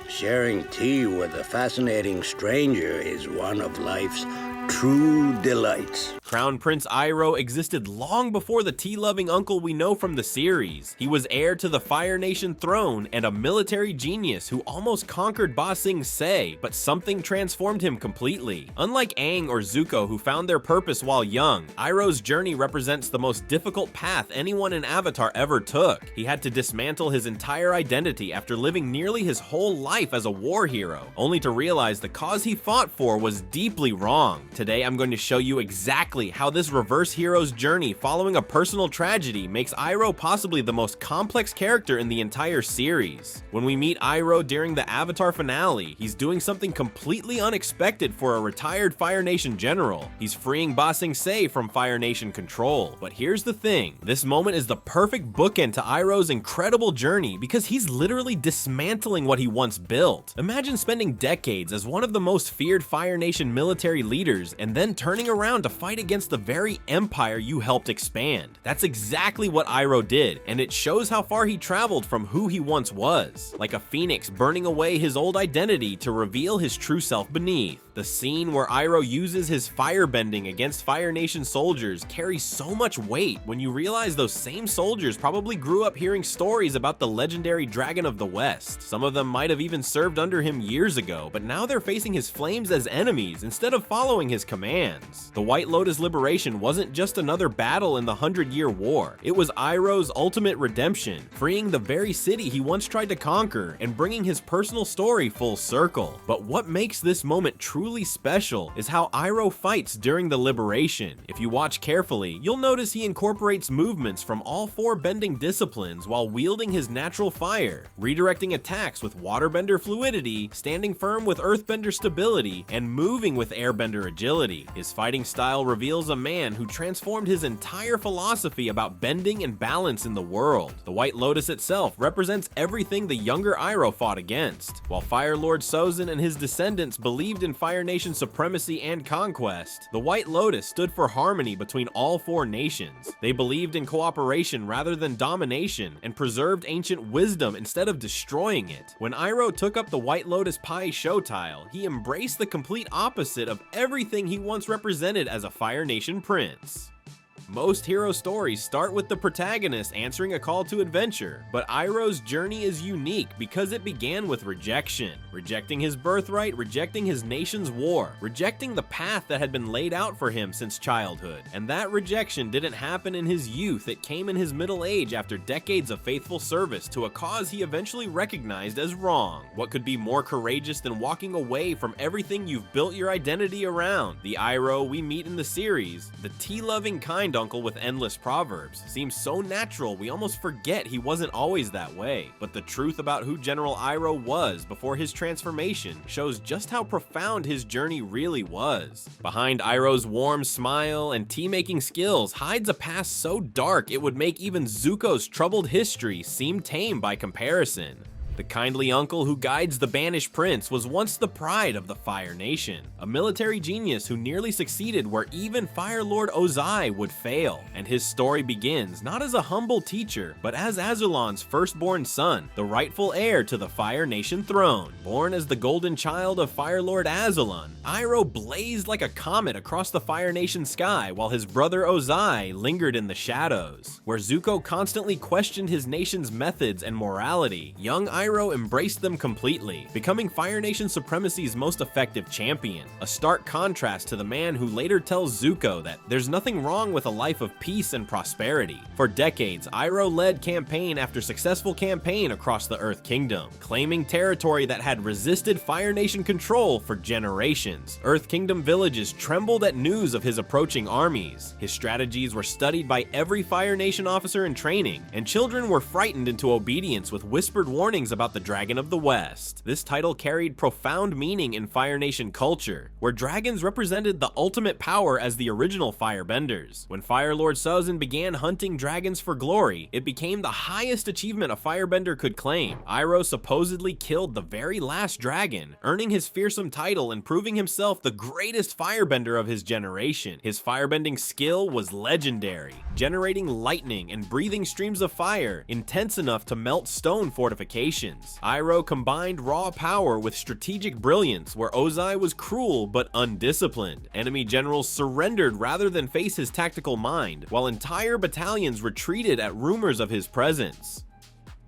Sharing tea with a fascinating stranger is one of life's true delights. Crown Prince Iroh existed long before the tea-loving uncle we know from the series. He was heir to the Fire Nation throne and a military genius who almost conquered Ba Sing Se, but something transformed him completely. Unlike Aang or Zuko, who found their purpose while young, Iroh's journey represents the most difficult path anyone in Avatar ever took. He had to dismantle his entire identity after living nearly his whole life as a war hero, only to realize the cause he fought for was deeply wrong. Today I'm going to show you exactly how this reverse hero's journey following a personal tragedy makes Iroh possibly the most complex character in the entire series. When we meet Iroh during the Avatar finale, he's doing something completely unexpected for a retired Fire Nation general. He's freeing Ba Sing Se from Fire Nation control. But here's the thing, this moment is the perfect bookend to Iroh's incredible journey because he's literally dismantling what he once built. Imagine spending decades as one of the most feared Fire Nation military leaders and then turning around to fight against the very empire you helped expand. That's exactly what Iroh did, and it shows how far he traveled from who he once was. Like a phoenix burning away his old identity to reveal his true self beneath. The scene where Iroh uses his firebending against Fire Nation soldiers carries so much weight when you realize those same soldiers probably grew up hearing stories about the legendary Dragon of the West. Some of them might have even served under him years ago, but now they're facing his flames as enemies instead of following his commands. The White Lotus liberation wasn't just another battle in the 100-Year War. It was Iroh's ultimate redemption, freeing the very city he once tried to conquer and bringing his personal story full circle. But what makes this moment truly special is how Iroh fights during the liberation. If you watch carefully, you'll notice he incorporates movements from all four bending disciplines while wielding his natural fire, redirecting attacks with waterbender fluidity, standing firm with earthbender stability, and moving with airbender agility. His fighting style reveals a man who transformed his entire philosophy about bending and balance in the world. The White Lotus itself represents everything the younger Iroh fought against. While Fire Lord Sozin and his descendants believed in Fire Nation supremacy and conquest, the White Lotus stood for harmony between all four nations. They believed in cooperation rather than domination and preserved ancient wisdom instead of destroying it. When Iroh took up the White Lotus Pai Sho tile, he embraced the complete opposite of everything he once represented as a Fire Nation prince. Most hero stories start with the protagonist answering a call to adventure, but Iroh's journey is unique because it began with rejection. Rejecting his birthright, rejecting his nation's war, rejecting the path that had been laid out for him since childhood. And that rejection didn't happen in his youth, it came in his middle age after decades of faithful service to a cause he eventually recognized as wrong. What could be more courageous than walking away from everything you've built your identity around? The Iroh we meet in the series, the tea-loving kind uncle with endless proverbs, seems so natural we almost forget he wasn't always that way. But the truth about who General Iroh was before his transformation shows just how profound his journey really was. Behind Iroh's warm smile and tea-making skills hides a past so dark it would make even Zuko's troubled history seem tame by comparison. The kindly uncle who guides the banished prince was once the pride of the Fire Nation, a military genius who nearly succeeded where even Fire Lord Ozai would fail. And his story begins not as a humble teacher, but as Azulon's firstborn son, the rightful heir to the Fire Nation throne. Born as the golden child of Fire Lord Azulon, Iroh blazed like a comet across the Fire Nation sky while his brother Ozai lingered in the shadows. Where Zuko constantly questioned his nation's methods and morality, young Iroh embraced them completely, becoming Fire Nation supremacy's most effective champion. A stark contrast to the man who later tells Zuko that there's nothing wrong with a life of peace and prosperity. For decades, Iroh led campaign after successful campaign across the Earth Kingdom, claiming territory that had resisted Fire Nation control for generations. Earth Kingdom villages trembled at news of his approaching armies. His strategies were studied by every Fire Nation officer in training, and children were frightened into obedience with whispered warnings about the Dragon of the West. This title carried profound meaning in Fire Nation culture, where dragons represented the ultimate power as the original firebenders. When Fire Lord Sozin began hunting dragons for glory, it became the highest achievement a firebender could claim. Iroh supposedly killed the very last dragon, earning his fearsome title and proving himself the greatest firebender of his generation. His firebending skill was legendary, generating lightning and breathing streams of fire intense enough to melt stone fortifications. nations. Iroh combined raw power with strategic brilliance, where Ozai was cruel but undisciplined. Enemy generals surrendered rather than face his tactical mind, while entire battalions retreated at rumors of his presence.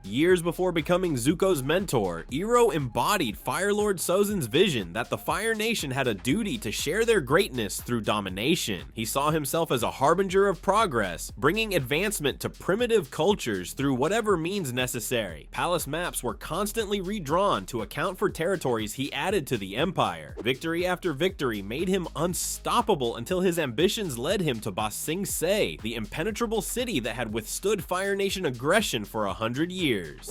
Years before becoming Zuko's mentor, Iroh embodied Fire Lord Sozin's vision that the Fire Nation had a duty to share their greatness through domination. He saw himself as a harbinger of progress, bringing advancement to primitive cultures through whatever means necessary. Palace maps were constantly redrawn to account for territories he added to the empire. Victory after victory made him unstoppable until his ambitions led him to Ba Sing Se, the impenetrable city that had withstood Fire Nation aggression for 100 years.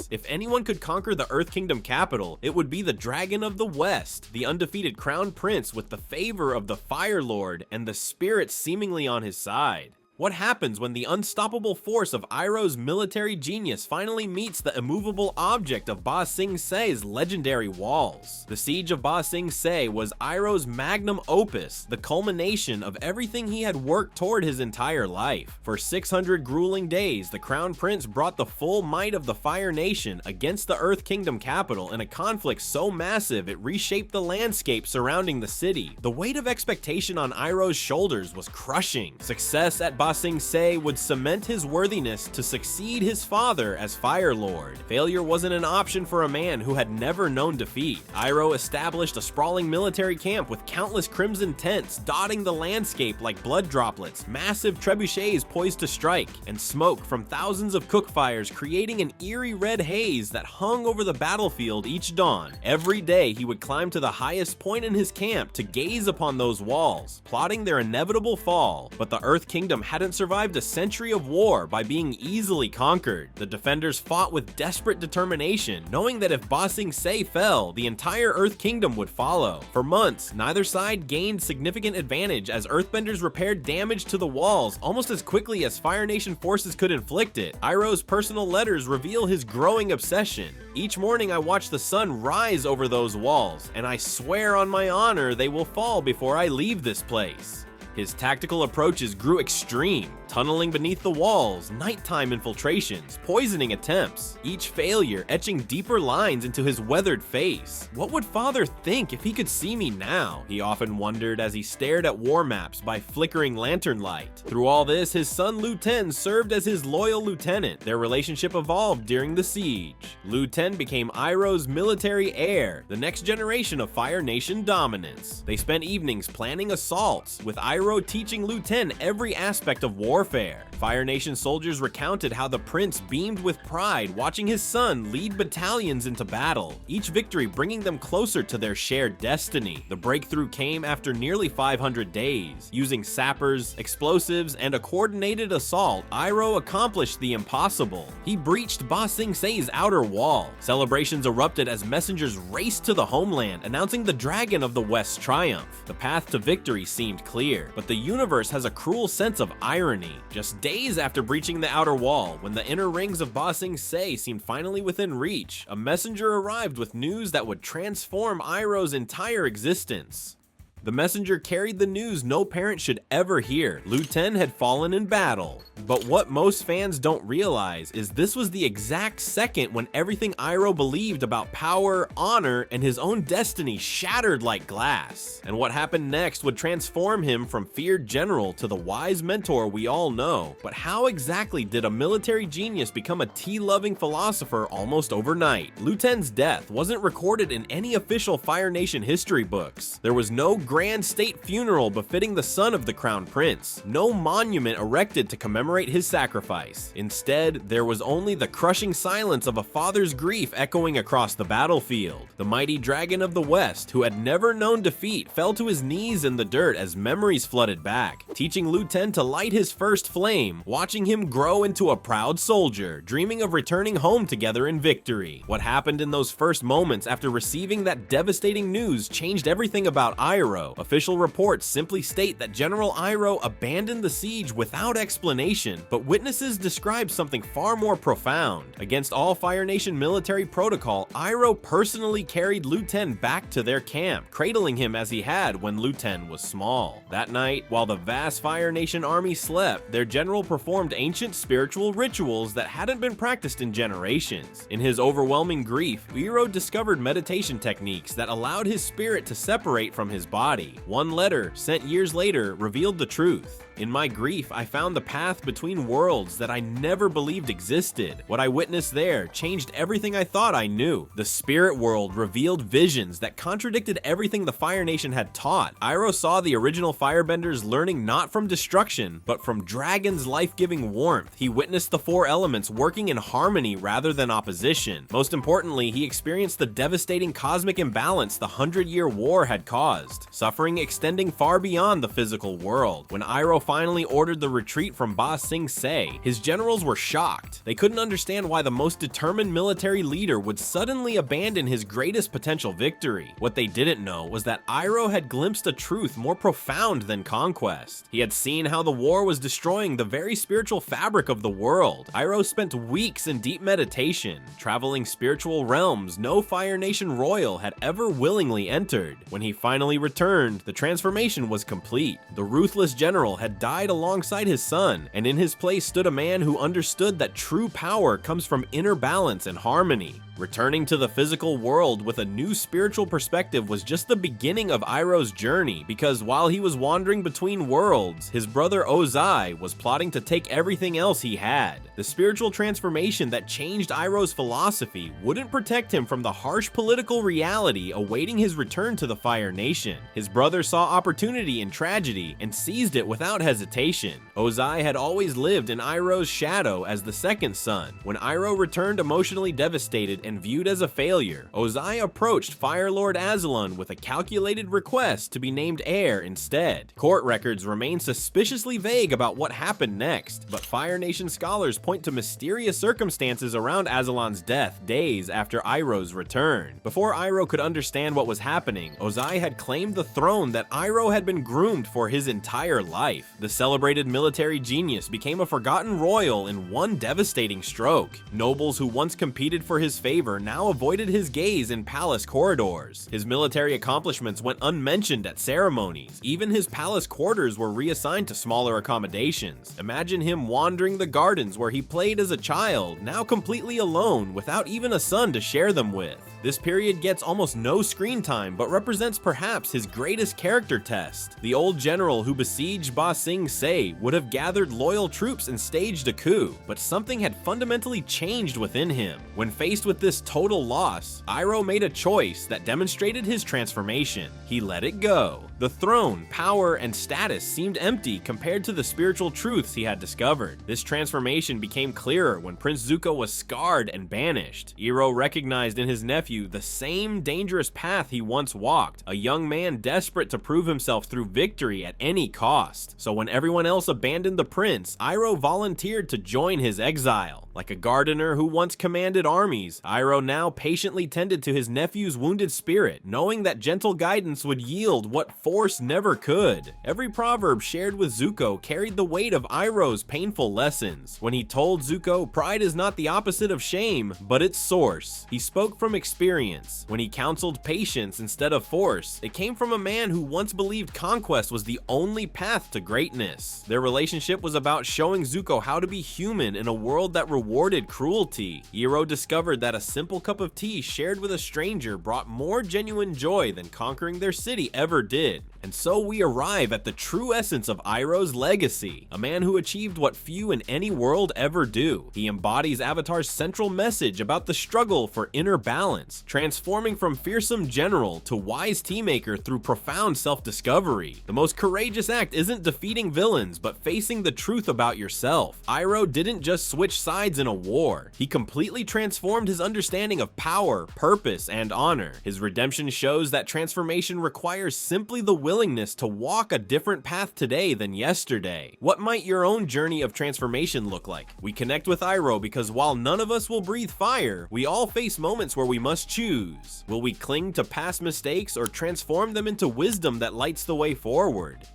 If anyone could conquer the Earth Kingdom capital, it would be the Dragon of the West, the undefeated crown prince with the favor of the Fire Lord and the spirits seemingly on his side. What happens when the unstoppable force of Iroh's military genius finally meets the immovable object of Ba Sing Se's legendary walls? The siege of Ba Sing Se was Iroh's magnum opus, the culmination of everything he had worked toward his entire life. For 600 grueling days, the Crown Prince brought the full might of the Fire Nation against the Earth Kingdom capital in a conflict so massive it reshaped the landscape surrounding the city. The weight of expectation on Iroh's shoulders was crushing. Success at Ba Sing Se would cement his worthiness to succeed his father as Fire Lord. Failure wasn't an option for a man who had never known defeat. Iroh established a sprawling military camp with countless crimson tents dotting the landscape like blood droplets, massive trebuchets poised to strike, and smoke from thousands of cook fires creating an eerie red haze that hung over the battlefield each dawn. Every day he would climb to the highest point in his camp to gaze upon those walls, plotting their inevitable fall. But the Earth Kingdom hadn't survived a century of war by being easily conquered. The defenders fought with desperate determination, knowing that if Ba Sing Se fell, the entire Earth Kingdom would follow. For months, neither side gained significant advantage as Earthbenders repaired damage to the walls almost as quickly as Fire Nation forces could inflict it. Iroh's personal letters reveal his growing obsession. Each morning I watch the sun rise over those walls, and I swear on my honor they will fall before I leave this place. His tactical approaches grew extreme, tunneling beneath the walls, nighttime infiltrations, poisoning attempts, each failure etching deeper lines into his weathered face. What would Father think if he could see me now? He often wondered as he stared at war maps by flickering lantern light. Through all this, his son Lu Ten served as his loyal lieutenant. Their relationship evolved during the siege. Lu Ten became Iroh's military heir, the next generation of Fire Nation dominance. They spent evenings planning assaults, with Iroh teaching Lu Ten every aspect of warfare. Fire Nation soldiers recounted how the prince beamed with pride watching his son lead battalions into battle, each victory bringing them closer to their shared destiny. The breakthrough came after nearly 500 days. Using sappers, explosives, and a coordinated assault, Iroh accomplished the impossible. He breached Ba Sing Se's outer wall. Celebrations erupted as messengers raced to the homeland, announcing the Dragon of the West's triumph. The path to victory seemed clear, but the universe has a cruel sense of irony. Just days after breaching the outer wall, when the inner rings of Ba Sing Se seemed finally within reach, a messenger arrived with news that would transform Iroh's entire existence. The messenger carried the news no parent should ever hear. Lu Ten had fallen in battle. But what most fans don't realize is this was the exact second when everything Iroh believed about power, honor, and his own destiny shattered like glass. And what happened next would transform him from feared general to the wise mentor we all know. But how exactly did a military genius become a tea-loving philosopher almost overnight? Lu Ten's death wasn't recorded in any official Fire Nation history books. There was no grand state funeral befitting the son of the Crown Prince, no monument erected to commemorate his sacrifice. Instead, there was only the crushing silence of a father's grief echoing across the battlefield. The mighty Dragon of the West, who had never known defeat, fell to his knees in the dirt as memories flooded back, teaching Lu Ten to light his first flame, watching him grow into a proud soldier, dreaming of returning home together in victory. What happened in those first moments after receiving that devastating news changed everything about Iroh. Iroh. Official reports simply state that General Iroh abandoned the siege without explanation, but witnesses describe something far more profound. Against all Fire Nation military protocol, Iroh personally carried Lu Ten back to their camp, cradling him as he had when Lu Ten was small. That night, while the vast Fire Nation army slept, their general performed ancient spiritual rituals that hadn't been practiced in generations. In his overwhelming grief, Iroh discovered meditation techniques that allowed his spirit to separate from his body. One letter, sent years later, revealed the truth. In my grief, I found the path between worlds that I never believed existed. What I witnessed there changed everything I thought I knew. The spirit world revealed visions that contradicted everything the Fire Nation had taught. Iroh saw the original Firebenders learning not from destruction, but from Dragon's life-giving warmth. He witnessed the four elements working in harmony rather than opposition. Most importantly, he experienced the devastating cosmic imbalance the 100-year war had caused, suffering extending far beyond the physical world. When Iroh finally ordered the retreat from Ba Sing Se, his generals were shocked. They couldn't understand why the most determined military leader would suddenly abandon his greatest potential victory. What they didn't know was that Iroh had glimpsed a truth more profound than conquest. He had seen how the war was destroying the very spiritual fabric of the world. Iroh spent weeks in deep meditation, traveling spiritual realms no Fire Nation royal had ever willingly entered. When he finally returned, the transformation was complete. The ruthless general had died alongside his son, and in his place stood a man who understood that true power comes from inner balance and harmony. Returning to the physical world with a new spiritual perspective was just the beginning of Iroh's journey, because while he was wandering between worlds, his brother Ozai was plotting to take everything else he had. The spiritual transformation that changed Iroh's philosophy wouldn't protect him from the harsh political reality awaiting his return to the Fire Nation. His brother saw opportunity in tragedy and seized it without hesitation. Ozai had always lived in Iroh's shadow as the second son. When Iroh returned emotionally devastated and viewed as a failure, Ozai approached Fire Lord Azalon with a calculated request to be named heir instead. Court records remain suspiciously vague about what happened next, but Fire Nation scholars point to mysterious circumstances around Azalon's death days after Iroh's return. Before Iroh could understand what was happening, Ozai had claimed the throne that Iroh had been groomed for his entire life. The celebrated military genius became a forgotten royal in one devastating stroke. Nobles who once competed for his favor now avoided his gaze in palace corridors. His military accomplishments went unmentioned at ceremonies. Even his palace quarters were reassigned to smaller accommodations. Imagine him wandering the gardens where he played as a child, now completely alone without even a son to share them with. This period gets almost no screen time, but represents perhaps his greatest character test. The old general who besieged Ba Sing Se would have gathered loyal troops and staged a coup, but something had fundamentally changed within him. When faced with this total loss, Iroh made a choice that demonstrated his transformation. He let it go. The throne, power, and status seemed empty compared to the spiritual truths he had discovered. This transformation became clearer when Prince Zuko was scarred and banished. Iroh recognized in his nephew the same dangerous path he once walked, a young man desperate to prove himself through victory at any cost. So when everyone else abandoned the prince, Iroh volunteered to join his exile. Like a gardener who once commanded armies, Iroh now patiently tended to his nephew's wounded spirit, knowing that gentle guidance would yield what force never could. Every proverb shared with Zuko carried the weight of Iroh's painful lessons. When he told Zuko pride is not the opposite of shame, but its source, he spoke from experience. When he counseled patience instead of force, it came from a man who once believed conquest was the only path to greatness. Their relationship was about showing Zuko how to be human in a world that rewarded cruelty. Iroh discovered that a simple cup of tea shared with a stranger brought more genuine joy than conquering their city ever did. And so we arrive at the true essence of Iroh's legacy, a man who achieved what few in any world ever do. He embodies Avatar's central message about the struggle for inner balance, transforming from fearsome general to wise teammaker through profound self-discovery. The most courageous act isn't defeating villains, but facing the truth about yourself. Iroh didn't just switch sides in a war. He completely transformed his understanding of power, purpose, and honor. His redemption shows that transformation requires simply the willingness to walk a different path today than yesterday. What might your own journey of transformation look like? We connect with Iroh because while none of us will breathe fire, we all face moments where we must choose. Will we cling to past mistakes or transform them into wisdom that lights the way forward?